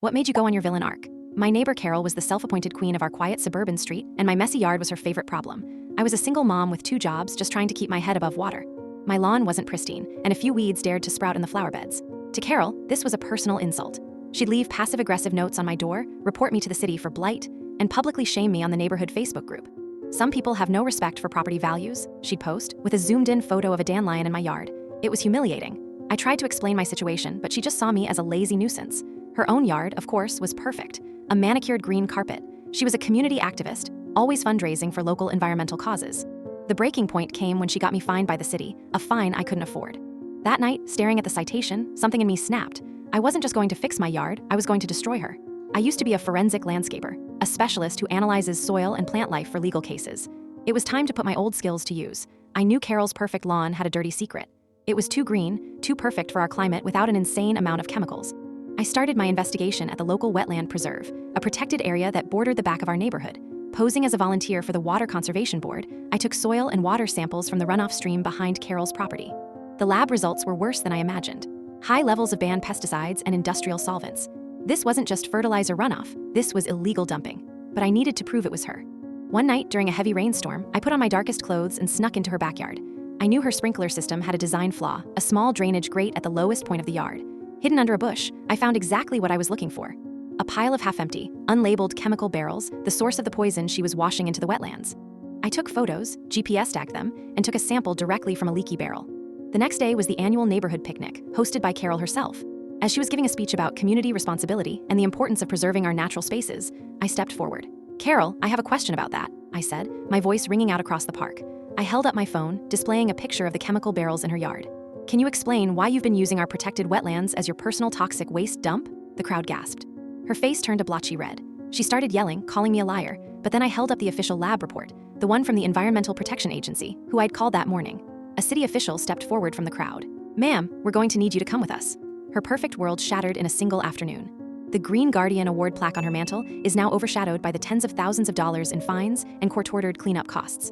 What made you go on your villain arc? My neighbor Carol was the self-appointed queen of our quiet suburban street, and my messy yard was her favorite problem. I was a single mom with 2 jobs just trying to keep my head above water. My lawn wasn't pristine, and a few weeds dared to sprout in the flower beds. To Carol, this was a personal insult. She'd leave passive-aggressive notes on my door, report me to the city for blight, and publicly shame me on the neighborhood Facebook group. Some people have no respect for property values, she'd post, with a zoomed-in photo of a dandelion in my yard. It was humiliating. I tried to explain my situation, but she just saw me as a lazy nuisance. Her own yard, of course, was perfect. A manicured green carpet. She was a community activist, always fundraising for local environmental causes. The breaking point came when she got me fined by the city, a fine I couldn't afford. That night, staring at the citation, something in me snapped. I wasn't just going to fix my yard, I was going to destroy her. I used to be a forensic landscaper, a specialist who analyzes soil and plant life for legal cases. It was time to put my old skills to use. I knew Carol's perfect lawn had a dirty secret. It was too green, too perfect for our climate without an insane amount of chemicals. I started my investigation at the local wetland preserve, a protected area that bordered the back of our neighborhood. Posing as a volunteer for the Water Conservation Board, I took soil and water samples from the runoff stream behind Carol's property. The lab results were worse than I imagined. High levels of banned pesticides and industrial solvents. This wasn't just fertilizer runoff, this was illegal dumping. But I needed to prove it was her. One night, during a heavy rainstorm, I put on my darkest clothes and snuck into her backyard. I knew her sprinkler system had a design flaw, a small drainage grate at the lowest point of the yard. Hidden under a bush, I found exactly what I was looking for. A pile of half-empty, unlabeled chemical barrels, the source of the poison she was washing into the wetlands. I took photos, GPS tagged them, and took a sample directly from a leaky barrel. The next day was the annual neighborhood picnic, hosted by Carol herself. As she was giving a speech about community responsibility and the importance of preserving our natural spaces, I stepped forward. "Carol, I have a question about that," I said, my voice ringing out across the park. I held up my phone, displaying a picture of the chemical barrels in her yard. "Can you explain why you've been using our protected wetlands as your personal toxic waste dump?" The crowd gasped. Her face turned a blotchy red. She started yelling, calling me a liar, but then I held up the official lab report, the one from the Environmental Protection Agency, who I'd called that morning. A city official stepped forward from the crowd. "Ma'am, we're going to need you to come with us." Her perfect world shattered in a single afternoon. The Green Guardian Award plaque on her mantle is now overshadowed by the tens of thousands of dollars in fines and court-ordered cleanup costs.